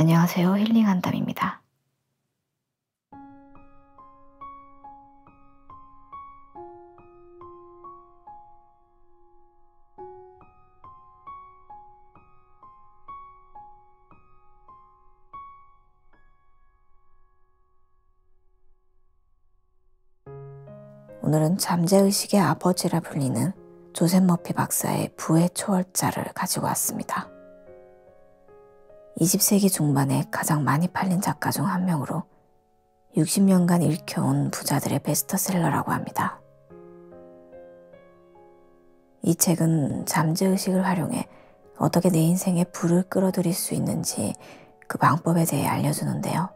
안녕하세요. 힐링 한담입니다. 오늘은 잠재의식의 아버지라 불리는 조셉 머피 박사의 부의 초월자를 가지고 왔습니다. 20세기 중반에 가장 많이 팔린 작가 중 한 명으로 60년간 읽혀온 부자들의 베스트셀러라고 합니다. 이 책은 잠재의식을 활용해 어떻게 내 인생에 불을 끌어들일 수 있는지 그 방법에 대해 알려주는데요.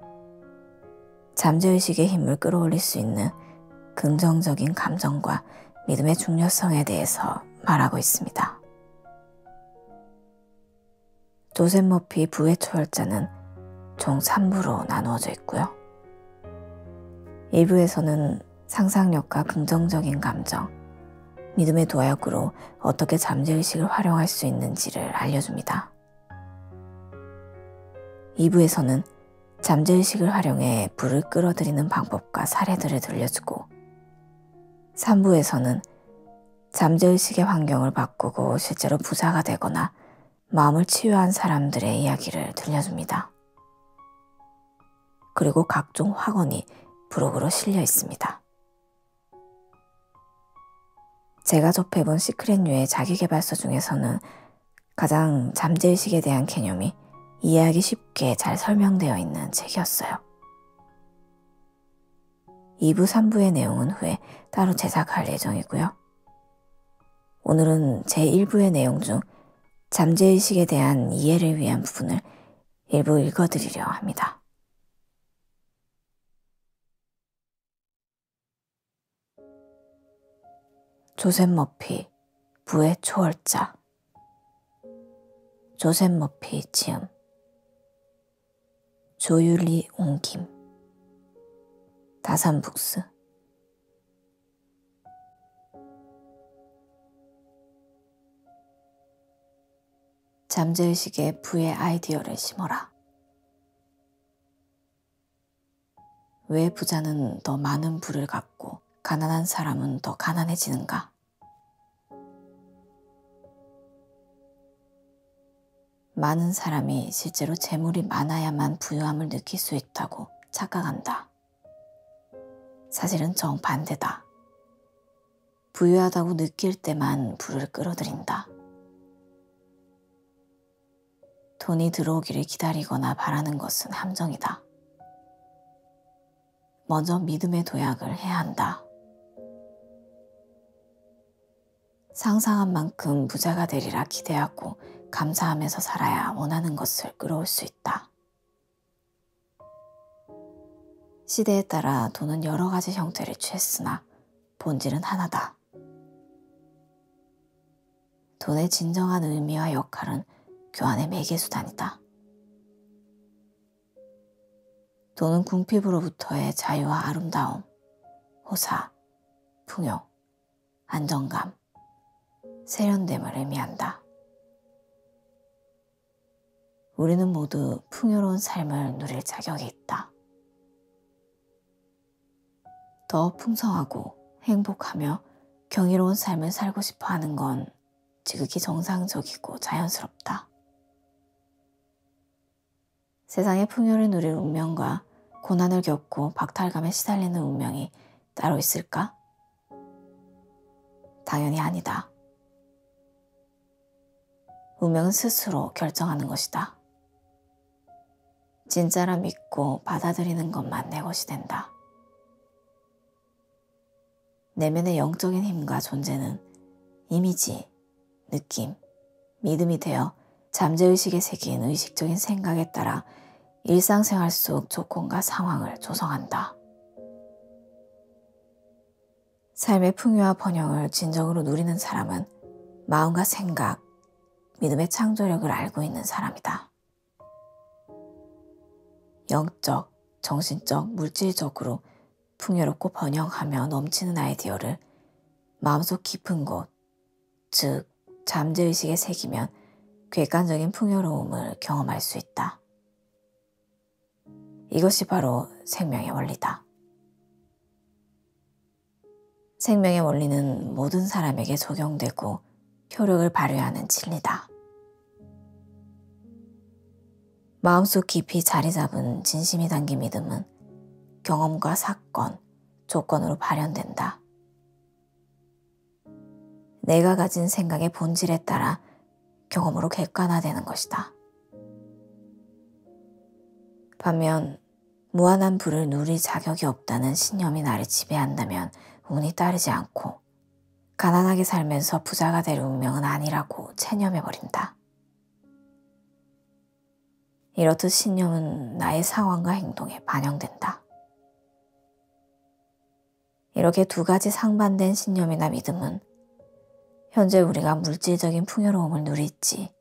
잠재의식의 힘을 끌어올릴 수 있는 긍정적인 감정과 믿음의 중요성에 대해서 말하고 있습니다. 조셉 머피 부의 초월자는 총 3부로 나누어져 있고요. 1부에서는 상상력과 긍정적인 감정, 믿음의 도약으로 어떻게 잠재의식을 활용할 수 있는지를 알려줍니다. 2부에서는 잠재의식을 활용해 불을 끌어들이는 방법과 사례들을 들려주고 3부에서는 잠재의식의 환경을 바꾸고 실제로 부자가 되거나 마음을 치유한 사람들의 이야기를 들려줍니다. 그리고 각종 확언이 부록으로 실려 있습니다. 제가 접해본 시크릿류의 자기계발서 중에서는 가장 잠재의식에 대한 개념이 이해하기 쉽게 잘 설명되어 있는 책이었어요. 2부, 3부의 내용은 후에 따로 제작할 예정이고요. 오늘은 제1부의 내용 중 잠재의식에 대한 이해를 위한 부분을 일부 읽어드리려 합니다. 조셉 머피, 부의 초월자. 조셉 머피 지음. 조율리 옮김. 다산북스. 잠재의식에 부의 아이디어를 심어라. 왜 부자는 더 많은 부를 갖고 가난한 사람은 더 가난해지는가? 많은 사람이 실제로 재물이 많아야만 부유함을 느낄 수 있다고 착각한다. 사실은 정반대다. 부유하다고 느낄 때만 부를 끌어들인다. 돈이 들어오기를 기다리거나 바라는 것은 함정이다. 먼저 믿음의 도약을 해야 한다. 상상한 만큼 부자가 되리라 기대하고 감사하면서 살아야 원하는 것을 끌어올 수 있다. 시대에 따라 돈은 여러 가지 형태를 취했으나 본질은 하나다. 돈의 진정한 의미와 역할은 교환의 매개수단이다. 돈은 궁핍으로부터의 자유와 아름다움, 호사, 풍요, 안정감, 세련됨을 의미한다. 우리는 모두 풍요로운 삶을 누릴 자격이 있다. 더 풍성하고 행복하며 경이로운 삶을 살고 싶어 하는 건 지극히 정상적이고 자연스럽다. 세상의 풍요를 누릴 운명과 고난을 겪고 박탈감에 시달리는 운명이 따로 있을까? 당연히 아니다. 운명은 스스로 결정하는 것이다. 진짜라 믿고 받아들이는 것만 내 것이 된다. 내면의 영적인 힘과 존재는 이미지, 느낌, 믿음이 되어 잠재의식에 새긴 의식적인 생각에 따라 일상생활 속 조건과 상황을 조성한다. 삶의 풍요와 번영을 진정으로 누리는 사람은 마음과 생각, 믿음의 창조력을 알고 있는 사람이다. 영적, 정신적, 물질적으로 풍요롭고 번영하며 넘치는 아이디어를 마음속 깊은 곳, 즉 잠재의식에 새기면 객관적인 풍요로움을 경험할 수 있다. 이것이 바로 생명의 원리다. 생명의 원리는 모든 사람에게 적용되고 효력을 발휘하는 진리다. 마음속 깊이 자리 잡은 진심이 담긴 믿음은 경험과 사건, 조건으로 발현된다. 내가 가진 생각의 본질에 따라 경험으로 객관화되는 것이다. 반면 무한한 부를 누릴 자격이 없다는 신념이 나를 지배한다면 운이 따르지 않고 가난하게 살면서 부자가 될 운명은 아니라고 체념해버린다. 이렇듯 신념은 나의 상황과 행동에 반영된다. 이렇게 두 가지 상반된 신념이나 믿음은 현재 우리가 물질적인 풍요로움을 누릴지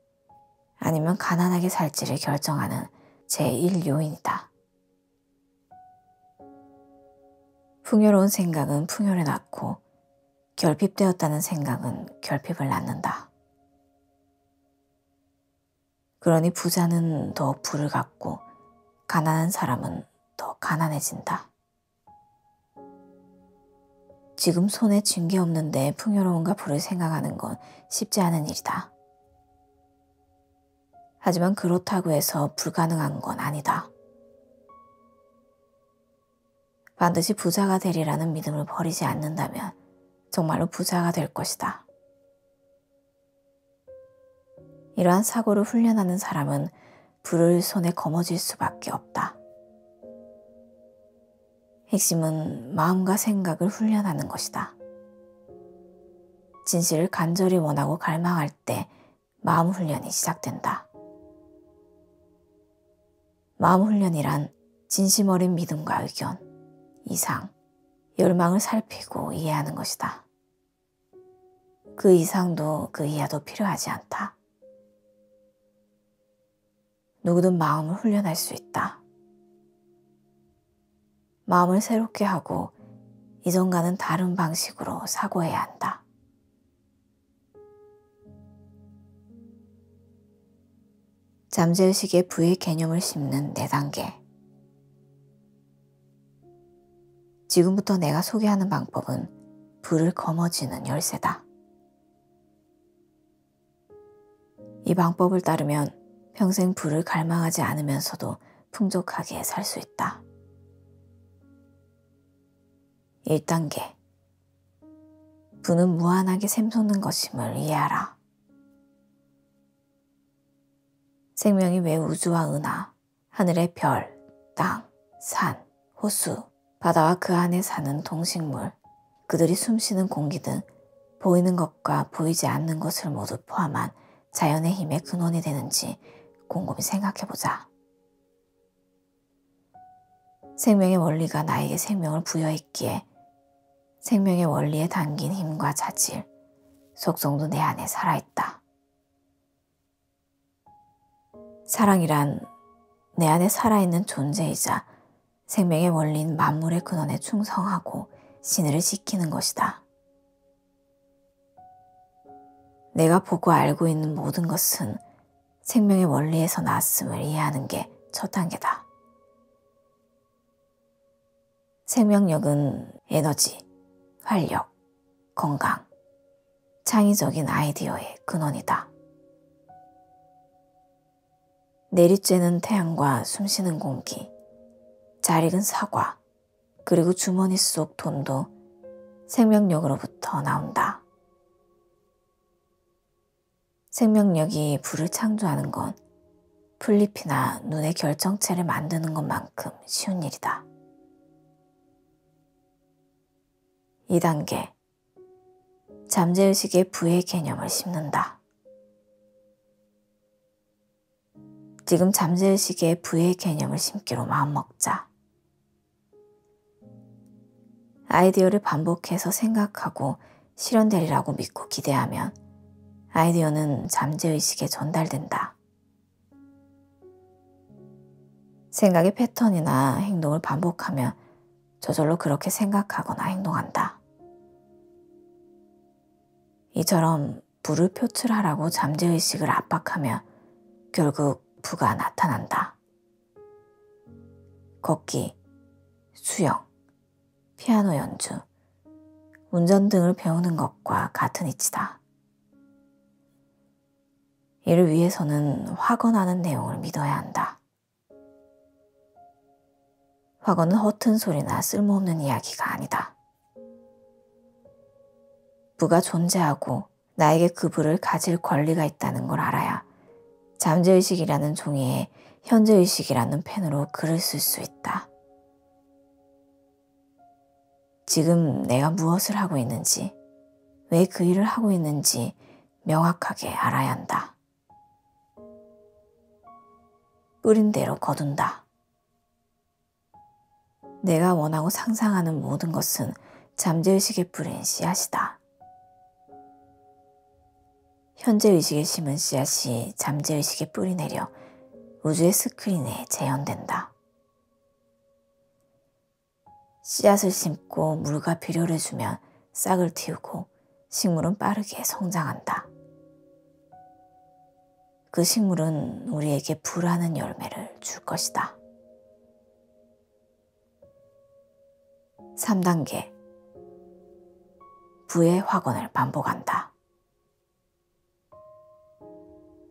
아니면 가난하게 살지를 결정하는 제1요인이다. 풍요로운 생각은 풍요를 낳고 결핍되었다는 생각은 결핍을 낳는다. 그러니 부자는 더 부를 갖고 가난한 사람은 더 가난해진다. 지금 손에 쥔 게 없는데 풍요로움과 부를 생각하는 건 쉽지 않은 일이다. 하지만 그렇다고 해서 불가능한 건 아니다. 반드시 부자가 되리라는 믿음을 버리지 않는다면 정말로 부자가 될 것이다. 이러한 사고를 훈련하는 사람은 부를 손에 거머쥘 수밖에 없다. 핵심은 마음과 생각을 훈련하는 것이다. 진실을 간절히 원하고 갈망할 때 마음 훈련이 시작된다. 마음 훈련이란 진심 어린 믿음과 의견, 이상, 열망을 살피고 이해하는 것이다. 그 이상도 그 이하도 필요하지 않다. 누구든 마음을 훈련할 수 있다. 마음을 새롭게 하고 이전과는 다른 방식으로 사고해야 한다. 잠재의식의 부의 개념을 심는 4단계. 지금부터 내가 소개하는 방법은 부를 거머쥐는 열쇠다. 이 방법을 따르면 평생 부를 갈망하지 않으면서도 풍족하게 살 수 있다. 1단계. 부는 무한하게 샘솟는 것임을 이해하라. 생명이 왜 우주와 은하, 하늘의 별, 땅, 산, 호수, 바다와 그 안에 사는 동식물, 그들이 숨쉬는 공기 등 보이는 것과 보이지 않는 것을 모두 포함한 자연의 힘의 근원이 되는지 곰곰이 생각해보자. 생명의 원리가 나에게 생명을 부여했기에 생명의 원리에 담긴 힘과 자질, 속성도 내 안에 살아있다. 사랑이란 내 안에 살아있는 존재이자 생명의 원리인 만물의 근원에 충성하고 신의를 지키는 것이다. 내가 보고 알고 있는 모든 것은 생명의 원리에서 나왔음을 이해하는 게 첫 단계다. 생명력은 에너지, 활력, 건강, 창의적인 아이디어의 근원이다. 내리쬐는 태양과 숨쉬는 공기, 잘 익은 사과, 그리고 주머니 속 돈도 생명력으로부터 나온다. 생명력이 불을 창조하는 건 풀잎이나 눈의 결정체를 만드는 것만큼 쉬운 일이다. 2단계. 잠재의식의 부의 개념을 심는다. 지금 잠재의식의 부의 개념을 심기로 마음먹자. 아이디어를 반복해서 생각하고 실현되리라고 믿고 기대하면 아이디어는 잠재의식에 전달된다. 생각의 패턴이나 행동을 반복하면 저절로 그렇게 생각하거나 행동한다. 이처럼 부를 표출하라고 잠재의식을 압박하며 결국 부가 나타난다. 걷기, 수영, 피아노 연주, 운전 등을 배우는 것과 같은 이치다. 이를 위해서는 확언하는 내용을 믿어야 한다. 확언은 허튼 소리나 쓸모없는 이야기가 아니다. 부가 존재하고 나에게 그 부를 가질 권리가 있다는 걸 알아야 잠재의식이라는 종이에 현재의식이라는 펜으로 글을 쓸 수 있다. 지금 내가 무엇을 하고 있는지, 왜 그 일을 하고 있는지 명확하게 알아야 한다. 뿌린 대로 거둔다. 내가 원하고 상상하는 모든 것은 잠재의식에 뿌린 씨앗이다. 현재의식에 심은 씨앗이 잠재의식에 뿌리내려 우주의 스크린에 재현된다. 씨앗을 심고 물과 비료를 주면 싹을 틔우고 식물은 빠르게 성장한다. 그 식물은 우리에게 부라는 열매를 줄 것이다. 3단계. 부의 확언을 반복한다.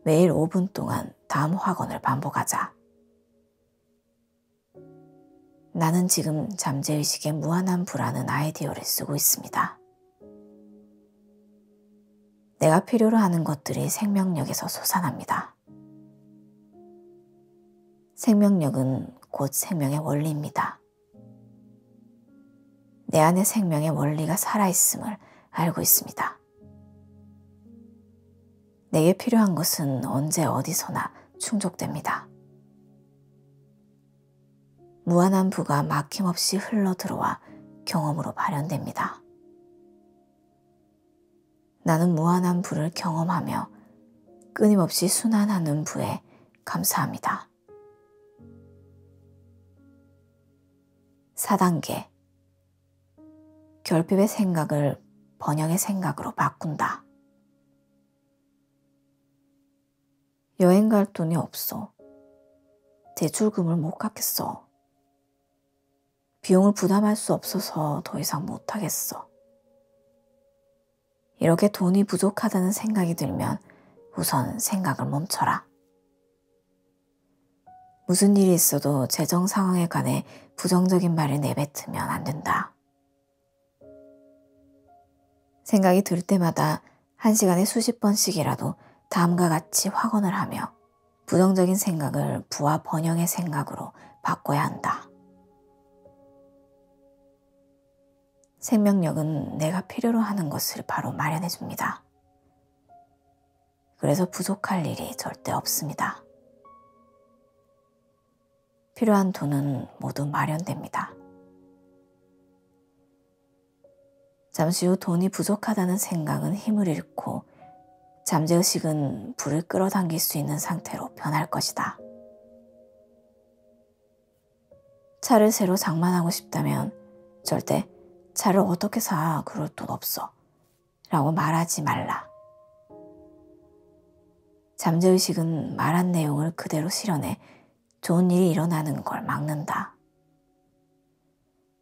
매일 5분 동안 다음 확언을 반복하자. 나는 지금 잠재의식에 무한한 부라는 아이디어를 쓰고 있습니다. 내가 필요로 하는 것들이 생명력에서 솟아납니다. 생명력은 곧 생명의 원리입니다. 내 안에 생명의 원리가 살아있음을 알고 있습니다. 내게 필요한 것은 언제 어디서나 충족됩니다. 무한한 부가 막힘없이 흘러들어와 경험으로 발현됩니다. 나는 무한한 부를 경험하며 끊임없이 순환하는 부에 감사합니다. 4단계. 결핍의 생각을 번영의 생각으로 바꾼다. 여행 갈 돈이 없어. 대출금을 못 갚겠어. 비용을 부담할 수 없어서 더 이상 못하겠어. 이렇게 돈이 부족하다는 생각이 들면 우선 생각을 멈춰라. 무슨 일이 있어도 재정 상황에 관해 부정적인 말을 내뱉으면 안 된다. 생각이 들 때마다 1시간에 수십 번씩이라도 다음과 같이 확언을 하며 부정적인 생각을 부와 번영의 생각으로 바꿔야 한다. 생명력은 내가 필요로 하는 것을 바로 마련해 줍니다. 그래서 부족할 일이 절대 없습니다. 필요한 돈은 모두 마련됩니다. 잠시 후 돈이 부족하다는 생각은 힘을 잃고 잠재의식은 불을 끌어당길 수 있는 상태로 변할 것이다. 차를 새로 장만하고 싶다면 절대 차를 어떻게 사? 그럴 돈 없어. 라고 말하지 말라. 잠재의식은 말한 내용을 그대로 실현해 좋은 일이 일어나는 걸 막는다.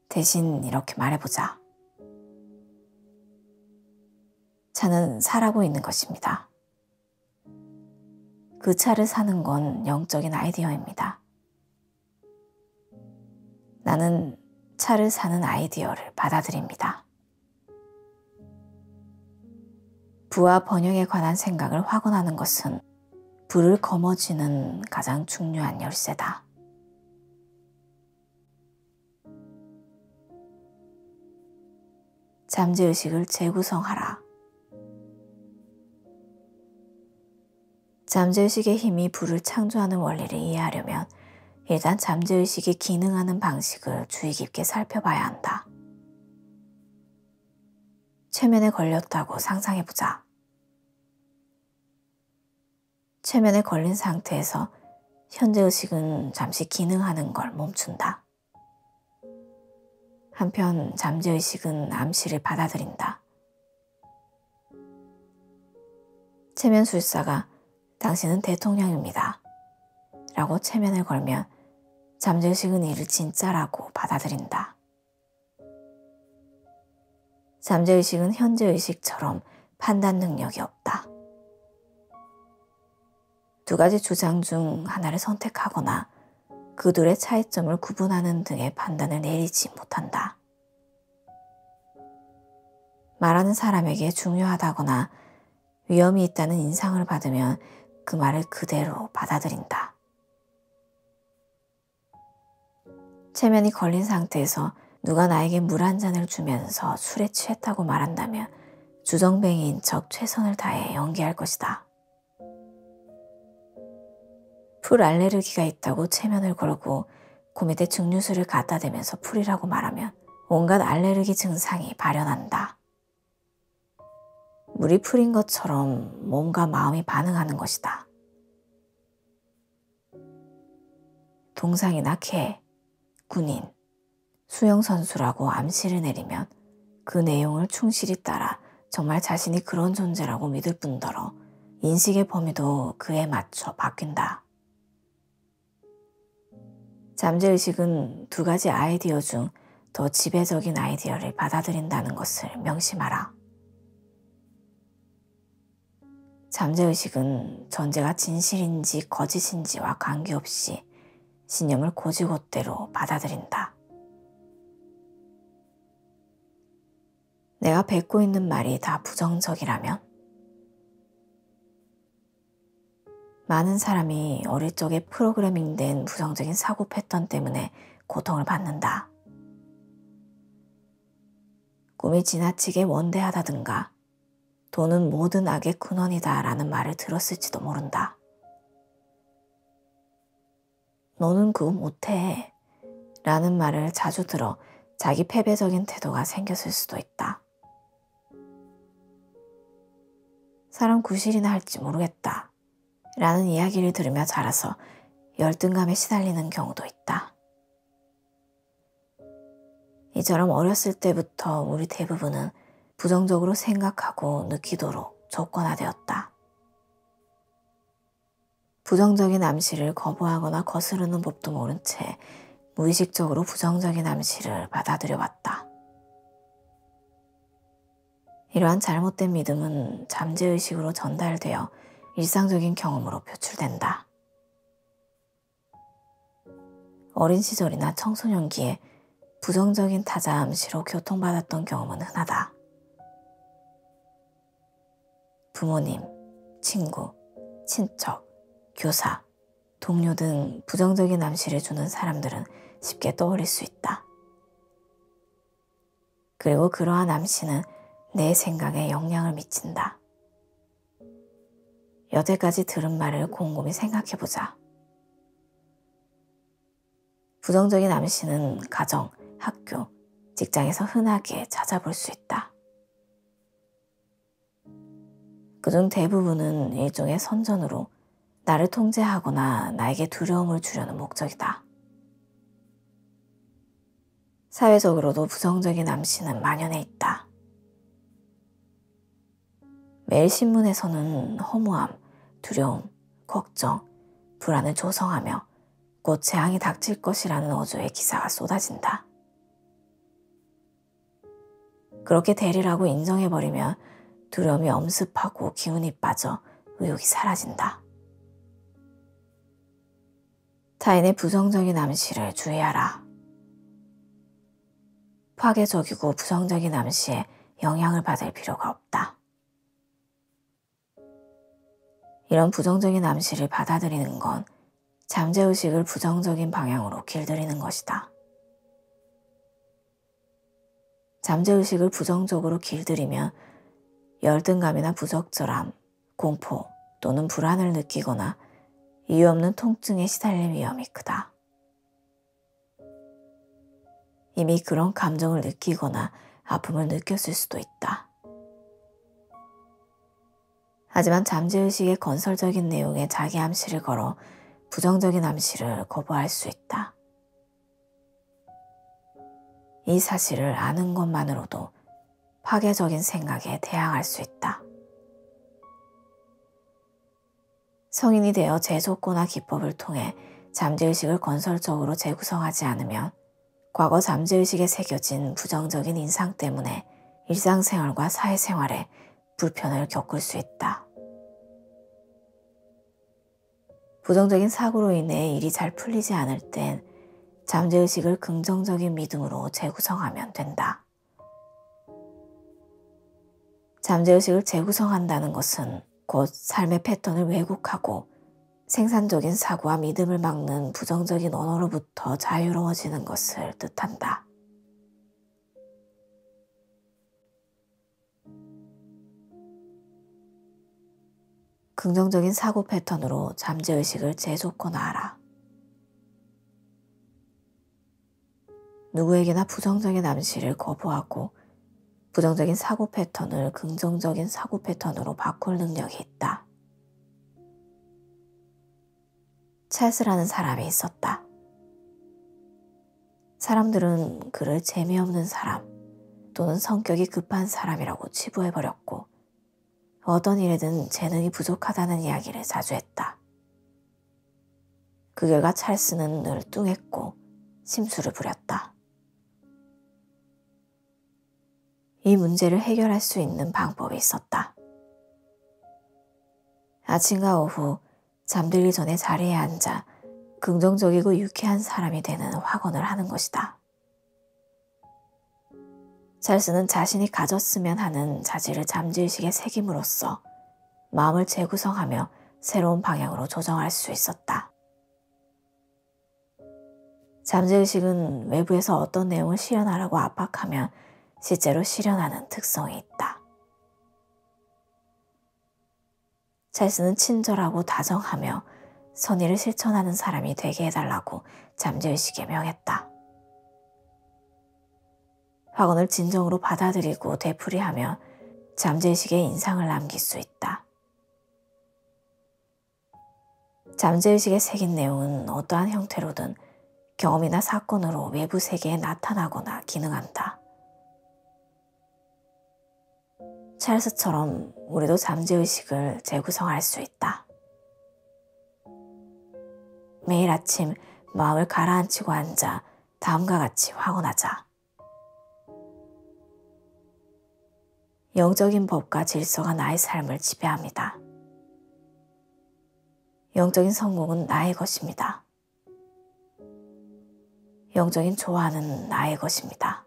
대신 이렇게 말해보자. 차는 사라고 있는 것입니다. 그 차를 사는 건 영적인 아이디어입니다. 나는 차를 사는 아이디어를 받아들입니다. 부와 번영에 관한 생각을 확언하는 것은 불을 거머쥐는 가장 중요한 열쇠다. 잠재의식을 재구성하라. 잠재의식의 힘이 불을 창조하는 원리를 이해하려면 일단 잠재의식이 기능하는 방식을 주의 깊게 살펴봐야 한다. 최면에 걸렸다고 상상해보자. 최면에 걸린 상태에서 현재의식은 잠시 기능하는 걸 멈춘다. 한편 잠재의식은 암시를 받아들인다. 체면술사가 당신은 대통령입니다. 라고 체면을 걸면 잠재의식은 이를 진짜라고 받아들인다. 잠재의식은 현재의식처럼 판단 능력이 없다. 두 가지 주장 중 하나를 선택하거나 그 둘의 차이점을 구분하는 등의 판단을 내리지 못한다. 말하는 사람에게 중요하다거나 위험이 있다는 인상을 받으면 그 말을 그대로 받아들인다. 체면이 걸린 상태에서 누가 나에게 물 한 잔을 주면서 술에 취했다고 말한다면 주정뱅이인 척 최선을 다해 연기할 것이다. 풀 알레르기가 있다고 체면을 걸고 고밑에 증류수를 갖다 대면서 풀이라고 말하면 온갖 알레르기 증상이 발현한다. 물이 풀인 것처럼 몸과 마음이 반응하는 것이다. 동상이나 개, 군인, 수영선수라고 암시를 내리면 그 내용을 충실히 따라 정말 자신이 그런 존재라고 믿을 뿐더러 인식의 범위도 그에 맞춰 바뀐다. 잠재의식은 두 가지 아이디어 중 더 지배적인 아이디어를 받아들인다는 것을 명심하라. 잠재의식은 전제가 진실인지 거짓인지와 관계없이 신념을 곧이곧대로 받아들인다. 내가 뱉고 있는 말이 다 부정적이라면? 많은 사람이 어릴 적에 프로그래밍된 부정적인 사고 패턴 때문에 고통을 받는다. 꿈이 지나치게 원대하다든가 돈은 모든 악의 근원이다 라는 말을 들었을지도 모른다. 너는 그거 못해 라는 말을 자주 들어 자기 패배적인 태도가 생겼을 수도 있다. 사람 구실이나 할지 모르겠다 라는 이야기를 들으며 자라서 열등감에 시달리는 경우도 있다. 이처럼 어렸을 때부터 우리 대부분은 부정적으로 생각하고 느끼도록 조건화되었다. 부정적인 암시를 거부하거나 거스르는 법도 모른 채 무의식적으로 부정적인 암시를 받아들여 왔다. 이러한 잘못된 믿음은 잠재의식으로 전달되어 일상적인 경험으로 표출된다. 어린 시절이나 청소년기에 부정적인 타자 암시로 교통받았던 경험은 흔하다. 부모님, 친구, 친척, 교사, 동료 등 부정적인 암시를 주는 사람들은 쉽게 떠올릴 수 있다. 그리고 그러한 암시는 내 생각에 영향을 미친다. 여태까지 들은 말을 곰곰이 생각해보자. 부정적인 암시는 가정, 학교, 직장에서 흔하게 찾아볼 수 있다. 그중 대부분은 일종의 선전으로 나를 통제하거나 나에게 두려움을 주려는 목적이다. 사회적으로도 부정적인 암시는 만연해 있다. 매일 신문에서는 허무함, 두려움, 걱정, 불안을 조성하며 곧 재앙이 닥칠 것이라는 어조의 기사가 쏟아진다. 그렇게 되리라고 인정해버리면 두려움이 엄습하고 기운이 빠져 의욕이 사라진다. 타인의 부정적인 암시를 주의하라. 파괴적이고 부정적인 암시에 영향을 받을 필요가 없다. 이런 부정적인 암시를 받아들이는 건 잠재의식을 부정적인 방향으로 길들이는 것이다. 잠재의식을 부정적으로 길들이면 열등감이나 부적절함, 공포 또는 불안을 느끼거나 이유 없는 통증에 시달릴 위험이 크다. 이미 그런 감정을 느끼거나 아픔을 느꼈을 수도 있다. 하지만 잠재의식의 건설적인 내용에 자기 암시를 걸어 부정적인 암시를 거부할 수 있다. 이 사실을 아는 것만으로도 파괴적인 생각에 대항할 수 있다. 성인이 되어 제조권화 기법을 통해 잠재의식을 건설적으로 재구성하지 않으면 과거 잠재의식에 새겨진 부정적인 인상 때문에 일상생활과 사회생활에 불편을 겪을 수 있다. 부정적인 사고로 인해 일이 잘 풀리지 않을 땐 잠재의식을 긍정적인 믿음으로 재구성하면 된다. 잠재의식을 재구성한다는 것은 곧 삶의 패턴을 왜곡하고 생산적인 사고와 믿음을 막는 부정적인 언어로부터 자유로워지는 것을 뜻한다. 긍정적인 사고 패턴으로 잠재의식을 재조건화하라. 누구에게나 부정적인 암시를 거부하고 부정적인 사고 패턴을 긍정적인 사고 패턴으로 바꿀 능력이 있다. 찰스라는 사람이 있었다. 사람들은 그를 재미없는 사람 또는 성격이 급한 사람이라고 치부해버렸고 어떤 일에든 재능이 부족하다는 이야기를 자주 했다. 그 결과 찰스는 늘 뚱했고 심술을 부렸다. 이 문제를 해결할 수 있는 방법이 있었다. 아침과 오후 잠들기 전에 자리에 앉아 긍정적이고 유쾌한 사람이 되는 확언을 하는 것이다. 찰스는 자신이 가졌으면 하는 자질을 잠재의식에 새김으로써 마음을 재구성하며 새로운 방향으로 조정할 수 있었다. 잠재의식은 외부에서 어떤 내용을 실현하라고 압박하면 실제로 실현하는 특성이 있다. 찰스는 친절하고 다정하며 선의를 실천하는 사람이 되게 해달라고 잠재의식에 명했다. 확언을 진정으로 받아들이고 되풀이하며 잠재의식에 인상을 남길 수 있다. 잠재의식에 새긴 내용은 어떠한 형태로든 경험이나 사건으로 외부 세계에 나타나거나 기능한다. 찰스처럼 우리도 잠재의식을 재구성할 수 있다. 매일 아침 마음을 가라앉히고 앉아 다음과 같이 확언하자. 영적인 법과 질서가 나의 삶을 지배합니다. 영적인 성공은 나의 것입니다. 영적인 조화는 나의 것입니다.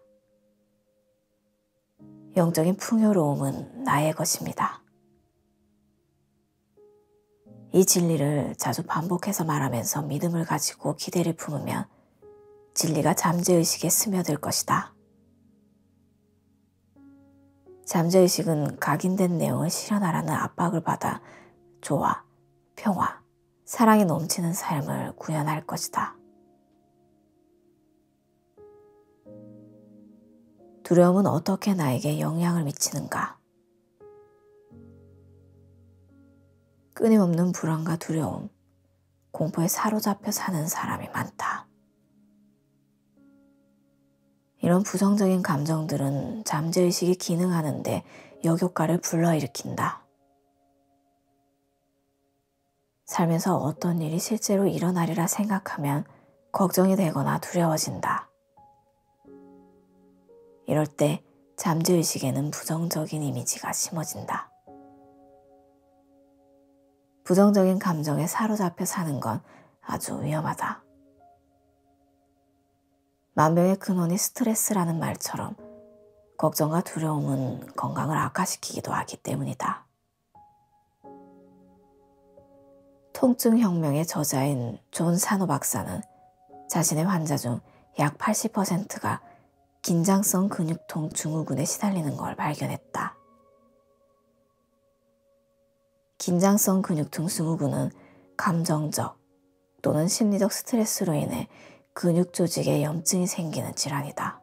영적인 풍요로움은 나의 것입니다. 이 진리를 자주 반복해서 말하면서 믿음을 가지고 기대를 품으면 진리가 잠재의식에 스며들 것이다. 잠재의식은 각인된 내용을 실현하라는 압박을 받아 조화, 평화, 사랑이 넘치는 삶을 구현할 것이다. 두려움은 어떻게 나에게 영향을 미치는가? 끊임없는 불안과 두려움, 공포에 사로잡혀 사는 사람이 많다. 이런 부정적인 감정들은 잠재의식이 기능하는데 역효과를 불러일으킨다. 살면서 어떤 일이 실제로 일어나리라 생각하면 걱정이 되거나 두려워진다. 이럴 때 잠재의식에는 부정적인 이미지가 심어진다. 부정적인 감정에 사로잡혀 사는 건 아주 위험하다. 만병의 근원이 스트레스라는 말처럼 걱정과 두려움은 건강을 악화시키기도 하기 때문이다. 통증혁명의 저자인 존 사노 박사는 자신의 환자 중 약 80%가 긴장성 근육통 증후군에 시달리는 걸 발견했다. 긴장성 근육통 증후군은 감정적 또는 심리적 스트레스로 인해 근육 조직에 염증이 생기는 질환이다.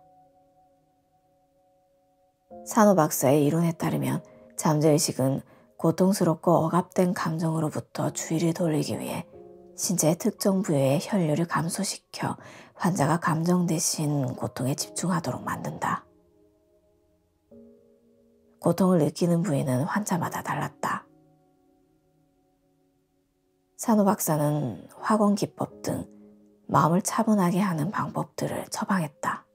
사노 박사의 이론에 따르면 잠재의식은 고통스럽고 억압된 감정으로부터 주의를 돌리기 위해 신체의 특정 부위의 혈류를 감소시켜 환자가 감정 대신 고통에 집중하도록 만든다. 고통을 느끼는 부위는 환자마다 달랐다. 사노 박사는 확언 기법 등 마음을 차분하게 하는 방법들을 처방했다.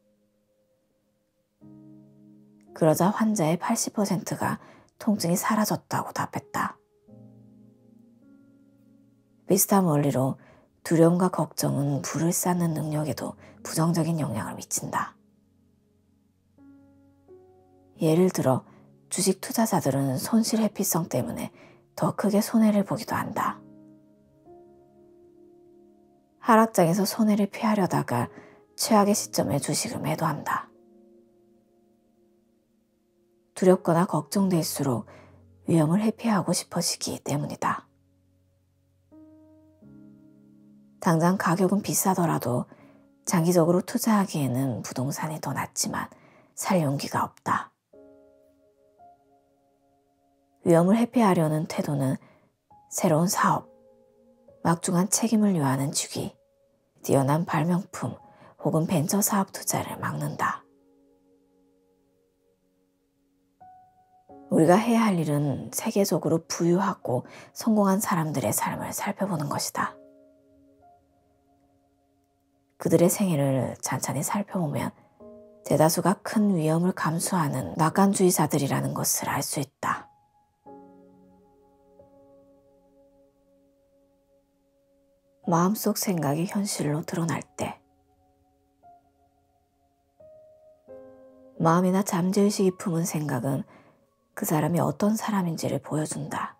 그러자 환자의 80%가 통증이 사라졌다고 답했다. 비슷한 원리로 두려움과 걱정은 불을 쌓는 능력에도 부정적인 영향을 미친다. 예를 들어 주식 투자자들은 손실 회피성 때문에 더 크게 손해를 보기도 한다. 하락장에서 손해를 피하려다가 최악의 시점에 주식을 매도한다. 두렵거나 걱정될수록 위험을 회피하고 싶어지기 때문이다. 당장 가격은 비싸더라도 장기적으로 투자하기에는 부동산이 더 낫지만 살 용기가 없다. 위험을 회피하려는 태도는 새로운 사업, 막중한 책임을 요하는 주기, 뛰어난 발명품 혹은 벤처 사업 투자를 막는다. 우리가 해야 할 일은 세계적으로 부유하고 성공한 사람들의 삶을 살펴보는 것이다. 그들의 생애를 찬찬히 살펴보면 대다수가 큰 위험을 감수하는 낙관주의자들이라는 것을 알 수 있다. 마음속 생각이 현실로 드러날 때, 마음이나 잠재의식이 품은 생각은 그 사람이 어떤 사람인지를 보여준다.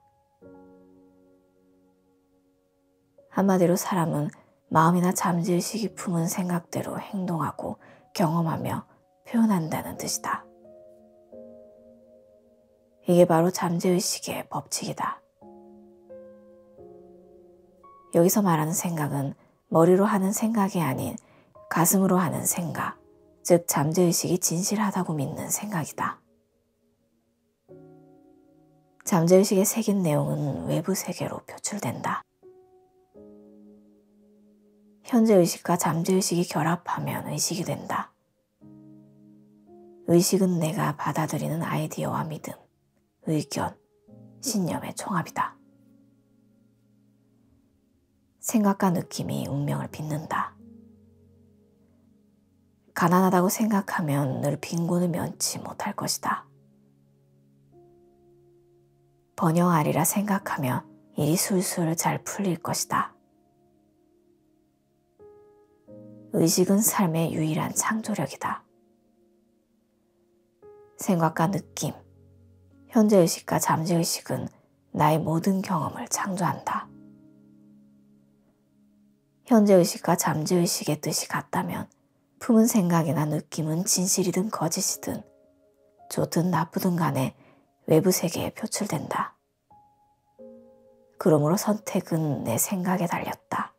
한마디로 사람은 마음이나 잠재의식이 품은 생각대로 행동하고 경험하며 표현한다는 뜻이다. 이게 바로 잠재의식의 법칙이다. 여기서 말하는 생각은 머리로 하는 생각이 아닌 가슴으로 하는 생각, 즉 잠재의식이 진실하다고 믿는 생각이다. 잠재의식에 새긴 내용은 외부 세계로 표출된다. 현재의식과 잠재의식이 결합하면 의식이 된다. 의식은 내가 받아들이는 아이디어와 믿음, 의견, 신념의 총합이다. 생각과 느낌이 운명을 빚는다. 가난하다고 생각하면 늘 빈곤을 면치 못할 것이다. 번영하리라 생각하면 일이 술술 잘 풀릴 것이다. 의식은 삶의 유일한 창조력이다. 생각과 느낌, 현재의식과 잠재의식은 나의 모든 경험을 창조한다. 현재의식과 잠재의식의 뜻이 같다면 품은 생각이나 느낌은 진실이든 거짓이든 좋든 나쁘든 간에 외부 세계에 표출된다. 그러므로 선택은 내 생각에 달렸다.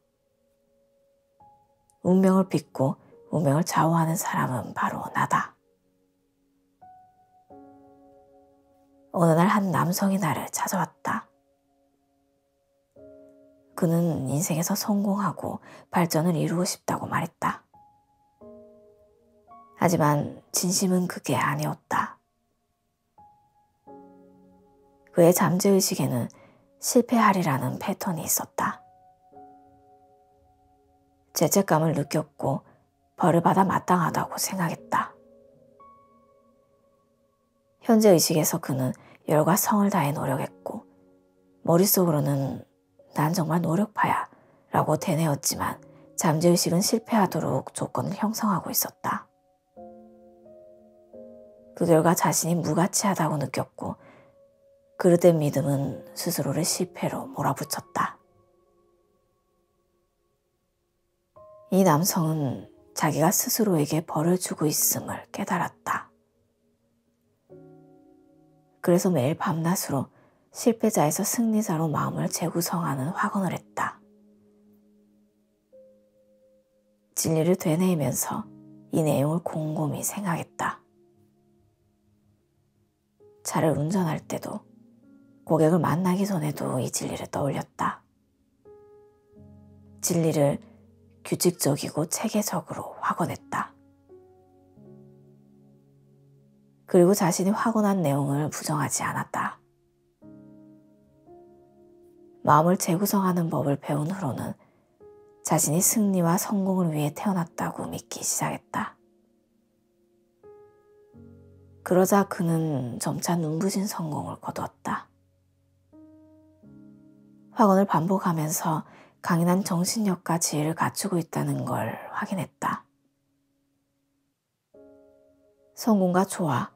운명을 빚고 운명을 좌우하는 사람은 바로 나다. 어느 날 한 남성이 나를 찾아왔다. 그는 인생에서 성공하고 발전을 이루고 싶다고 말했다. 하지만 진심은 그게 아니었다. 그의 잠재의식에는 실패하리라는 패턴이 있었다. 죄책감을 느꼈고 벌을 받아 마땅하다고 생각했다. 현재의식에서 그는 열과 성을 다해 노력했고 머릿속으로는 난 정말 노력파야 라고 되뇌었지만 잠재의식은 실패하도록 조건을 형성하고 있었다. 그 결과 자신이 무가치하다고 느꼈고 그릇된 믿음은 스스로를 실패로 몰아붙였다. 이 남성은 자기가 스스로에게 벌을 주고 있음을 깨달았다. 그래서 매일 밤낮으로 실패자에서 승리자로 마음을 재구성하는 확언을 했다. 진리를 되뇌이면서 이 내용을 곰곰이 생각했다. 차를 운전할 때도 고객을 만나기 전에도 이 진리를 떠올렸다. 진리를 규칙적이고 체계적으로 확언했다. 그리고 자신이 확언한 내용을 부정하지 않았다. 마음을 재구성하는 법을 배운 후로는 자신이 승리와 성공을 위해 태어났다고 믿기 시작했다. 그러자 그는 점차 눈부신 성공을 거두었다. 확언을 반복하면서 강인한 정신력과 지혜를 갖추고 있다는 걸 확인했다. 성공과 조화,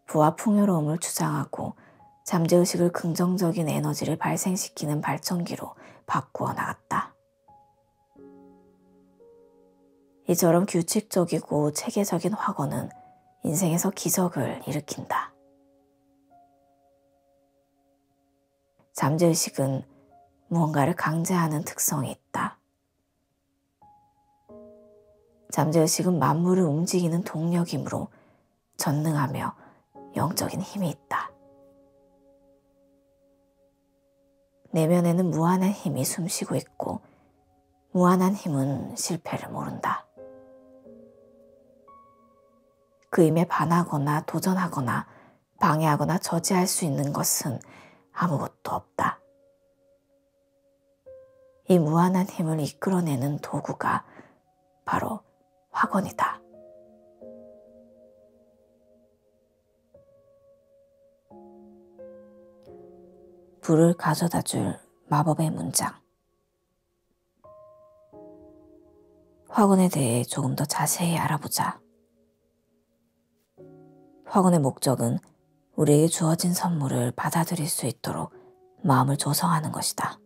부와 풍요로움을 주장하고 잠재의식을 긍정적인 에너지를 발생시키는 발전기로 바꾸어 나갔다. 이처럼 규칙적이고 체계적인 확언은 인생에서 기적을 일으킨다. 잠재의식은 무언가를 강제하는 특성이 있다. 잠재의식은 만물을 움직이는 동력이므로 전능하며 영적인 힘이 있다. 내면에는 무한한 힘이 숨쉬고 있고 무한한 힘은 실패를 모른다. 그 힘에 반하거나 도전하거나 방해하거나 저지할 수 있는 것은 아무것도 없다. 이 무한한 힘을 이끌어내는 도구가 바로 확언이다. 불을 가져다 줄 마법의 문장. 확언에 대해 조금 더 자세히 알아보자. 확언의 목적은 우리에게 주어진 선물을 받아들일 수 있도록 마음을 조성하는 것이다.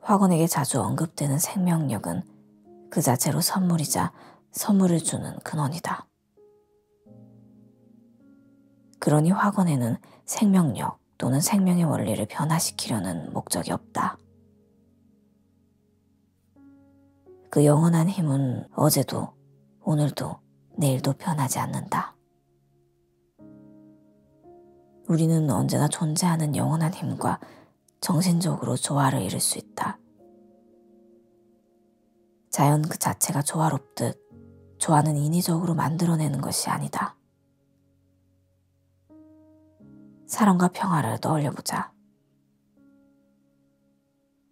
확언에게 자주 언급되는 생명력은 그 자체로 선물이자 선물을 주는 근원이다. 그러니 확언에는 생명력 또는 생명의 원리를 변화시키려는 목적이 없다. 그 영원한 힘은 어제도 오늘도 내일도 변하지 않는다. 우리는 언제나 존재하는 영원한 힘과 정신적으로 조화를 이룰 수 있다. 자연 그 자체가 조화롭듯 조화는 인위적으로 만들어내는 것이 아니다. 사랑과 평화를 떠올려보자.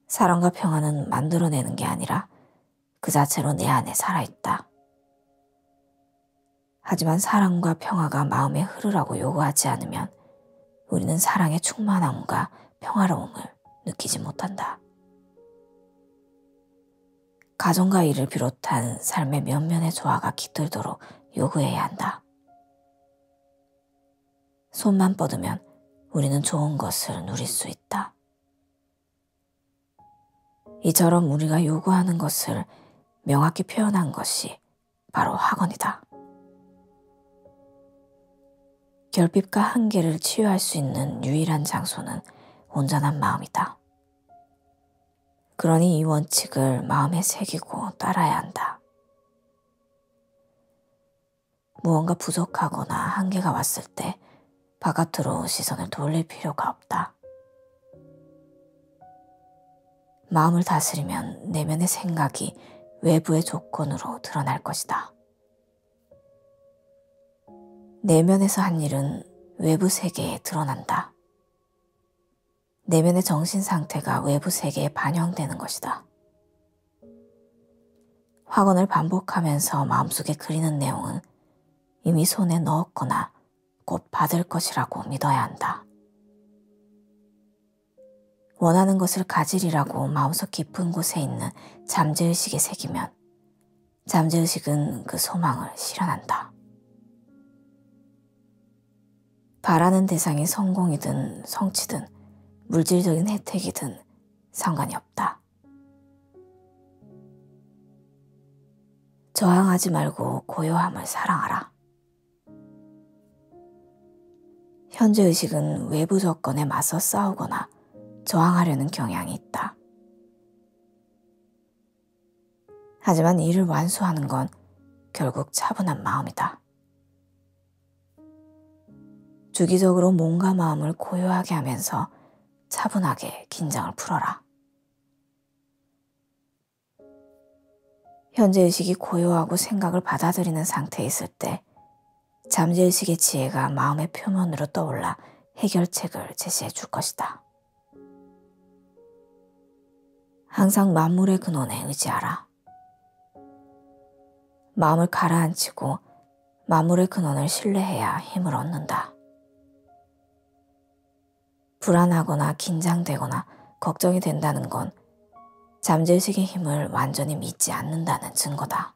사랑과 평화는 만들어내는 게 아니라 그 자체로 내 안에 살아있다. 하지만 사랑과 평화가 마음에 흐르라고 요구하지 않으면 우리는 사랑의 충만함과 평화로움을 느끼지 못한다. 가정과 일을 비롯한 삶의 면면의 조화가 깃들도록 요구해야 한다. 손만 뻗으면 우리는 좋은 것을 누릴 수 있다. 이처럼 우리가 요구하는 것을 명확히 표현한 것이 바로 확언이다. 결핍과 한계를 치유할 수 있는 유일한 장소는 온전한 마음이다. 그러니 이 원칙을 마음에 새기고 따라야 한다. 무언가 부족하거나 한계가 왔을 때 바깥으로 시선을 돌릴 필요가 없다. 마음을 다스리면 내면의 생각이 외부의 조건으로 드러날 것이다. 내면에서 한 일은 외부 세계에 드러난다. 내면의 정신 상태가 외부 세계에 반영되는 것이다. 확언을 반복하면서 마음속에 그리는 내용은 이미 손에 넣었거나 곧 받을 것이라고 믿어야 한다. 원하는 것을 가지리라고 마음속 깊은 곳에 있는 잠재의식에 새기면 잠재의식은 그 소망을 실현한다. 바라는 대상이 성공이든 성취든 물질적인 혜택이든 상관이 없다. 저항하지 말고 고요함을 사랑하라. 현재의식은 외부 조건에 맞서 싸우거나 저항하려는 경향이 있다. 하지만 이를 완수하는 건 결국 차분한 마음이다. 주기적으로 몸과 마음을 고요하게 하면서 차분하게 긴장을 풀어라. 현재의식이 고요하고 생각을 받아들이는 상태에 있을 때 잠재의식의 지혜가 마음의 표면으로 떠올라 해결책을 제시해 줄 것이다. 항상 만물의 근원에 의지하라. 마음을 가라앉히고 만물의 근원을 신뢰해야 힘을 얻는다. 불안하거나 긴장되거나 걱정이 된다는 건 잠재의식의 힘을 완전히 믿지 않는다는 증거다.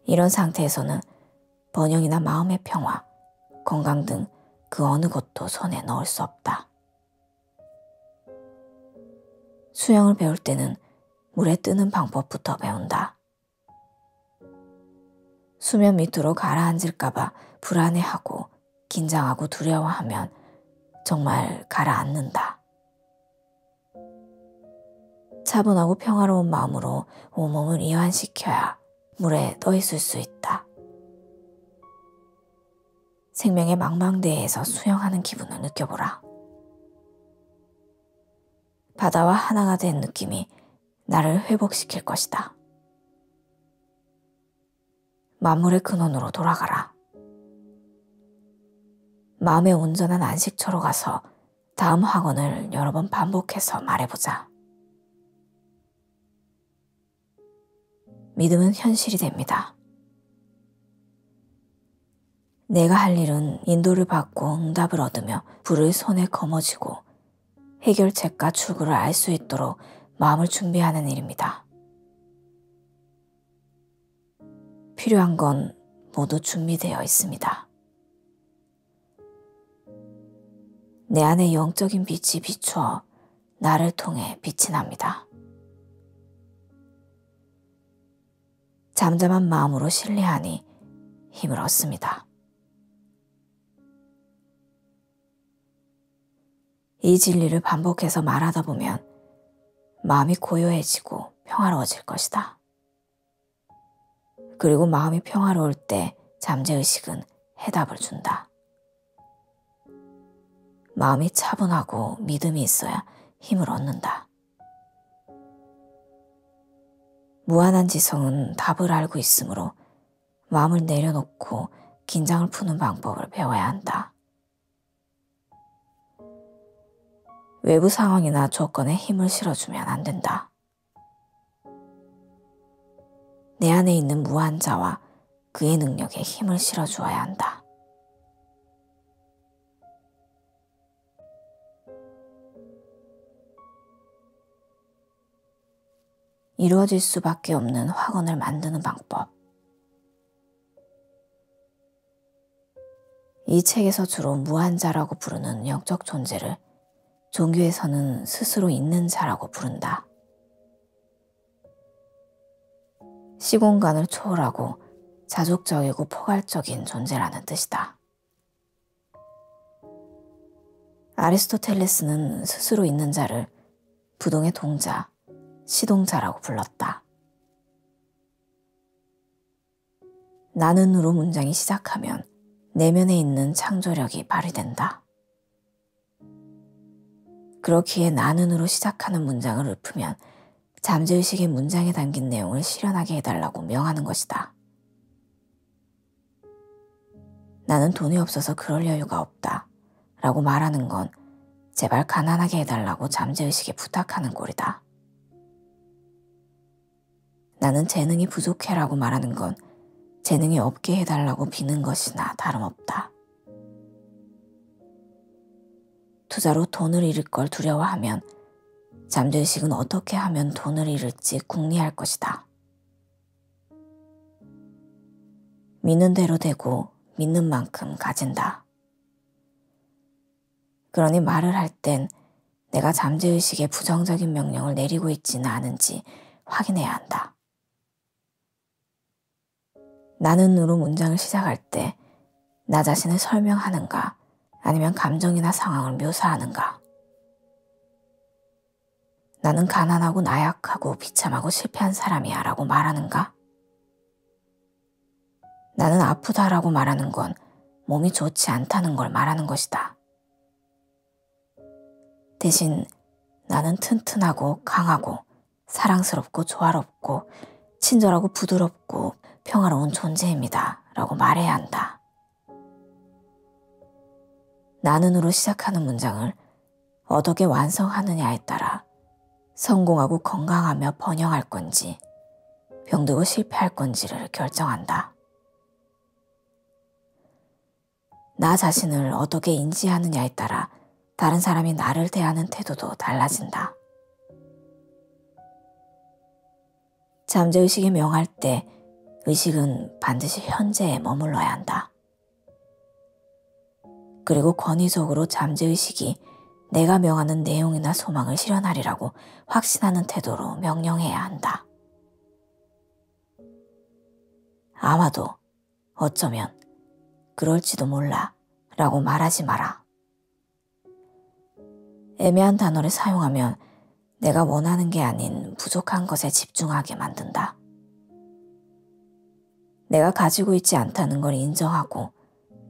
이런 상태에서는 번영이나 마음의 평화, 건강 등 그 어느 것도 손에 넣을 수 없다. 수영을 배울 때는 물에 뜨는 방법부터 배운다. 수면 밑으로 가라앉을까봐 불안해하고 긴장하고 두려워하면 정말 가라앉는다. 차분하고 평화로운 마음으로 온몸을 이완시켜야 물에 떠 있을 수 있다. 생명의 망망대해에서 수영하는 기분을 느껴보라. 바다와 하나가 된 느낌이 나를 회복시킬 것이다. 만물의 근원으로 돌아가라. 마음의 온전한 안식처로 가서 다음 학원을 여러 번 반복해서 말해보자. 믿음은 현실이 됩니다. 내가 할 일은 인도를 받고 응답을 얻으며 불을 손에 거머쥐고 해결책과 출구를 알 수 있도록 마음을 준비하는 일입니다. 필요한 건 모두 준비되어 있습니다. 내 안에 영적인 빛이 비추어 나를 통해 빛이 납니다. 잠잠한 마음으로 신뢰하니 힘을 얻습니다. 이 진리를 반복해서 말하다 보면 마음이 고요해지고 평화로워질 것이다. 그리고 마음이 평화로울 때 잠재의식은 해답을 준다. 마음이 차분하고 믿음이 있어야 힘을 얻는다. 무한한 지성은 답을 알고 있으므로 마음을 내려놓고 긴장을 푸는 방법을 배워야 한다. 외부 상황이나 조건에 힘을 실어주면 안 된다. 내 안에 있는 무한자와 그의 능력에 힘을 실어주어야 한다. 이루어질 수밖에 없는 확언을 만드는 방법. 이 책에서 주로 무한자라고 부르는 영적 존재를 종교에서는 스스로 있는 자라고 부른다. 시공간을 초월하고 자족적이고 포괄적인 존재라는 뜻이다. 아리스토텔레스는 스스로 있는 자를 부동의 동자, 시동자라고 불렀다. 나는으로 문장이 시작하면 내면에 있는 창조력이 발휘된다. 그렇기에 나는으로 시작하는 문장을 읊으면 잠재의식의 문장에 담긴 내용을 실현하게 해달라고 명하는 것이다. 나는 돈이 없어서 그럴 여유가 없다 라고 말하는 건 제발 가난하게 해달라고 잠재의식에 부탁하는 꼴이다. 나는 재능이 부족해 라고 말하는 건 재능이 없게 해달라고 비는 것이나 다름없다. 투자로 돈을 잃을 걸 두려워하면 잠재의식은 어떻게 하면 돈을 잃을지 궁리할 것이다. 믿는 대로 되고 믿는 만큼 가진다. 그러니 말을 할 땐 내가 잠재의식에 부정적인 명령을 내리고 있지는 않은지 확인해야 한다. 나는으로 문장을 시작할 때 나 자신을 설명하는가 아니면 감정이나 상황을 묘사하는가? 나는 가난하고 나약하고 비참하고 실패한 사람이야 라고 말하는가? 나는 아프다라고 말하는 건 몸이 좋지 않다는 걸 말하는 것이다. 대신 나는 튼튼하고 강하고 사랑스럽고 조화롭고 친절하고 부드럽고 평화로운 존재입니다 라고 말해야 한다. 나는으로 시작하는 문장을 어떻게 완성하느냐에 따라 성공하고 건강하며 번영할 건지 병들고 실패할 건지를 결정한다. 나 자신을 어떻게 인지하느냐에 따라 다른 사람이 나를 대하는 태도도 달라진다. 잠재의식에 명할 때 의식은 반드시 현재에 머물러야 한다. 그리고 권위적으로 잠재의식이 내가 명하는 내용이나 소망을 실현하리라고 확신하는 태도로 명령해야 한다. 아마도 어쩌면 그럴지도 몰라 라고 말하지 마라. 애매한 단어를 사용하면 내가 원하는 게 아닌 부족한 것에 집중하게 만든다. 내가 가지고 있지 않다는 걸 인정하고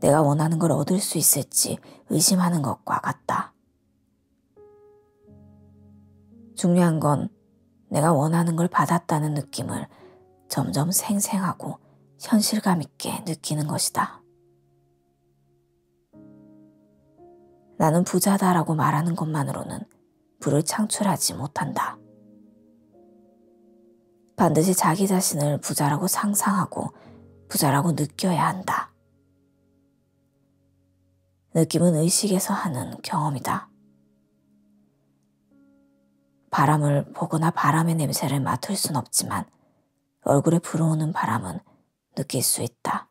내가 원하는 걸 얻을 수 있을지 의심하는 것과 같다. 중요한 건 내가 원하는 걸 받았다는 느낌을 점점 생생하고 현실감 있게 느끼는 것이다. 나는 부자다라고 말하는 것만으로는 부를 창출하지 못한다. 반드시 자기 자신을 부자라고 상상하고 부자라고 느껴야 한다. 느낌은 의식에서 하는 경험이다. 바람을 보거나 바람의 냄새를 맡을 순 없지만 얼굴에 불어오는 바람은 느낄 수 있다.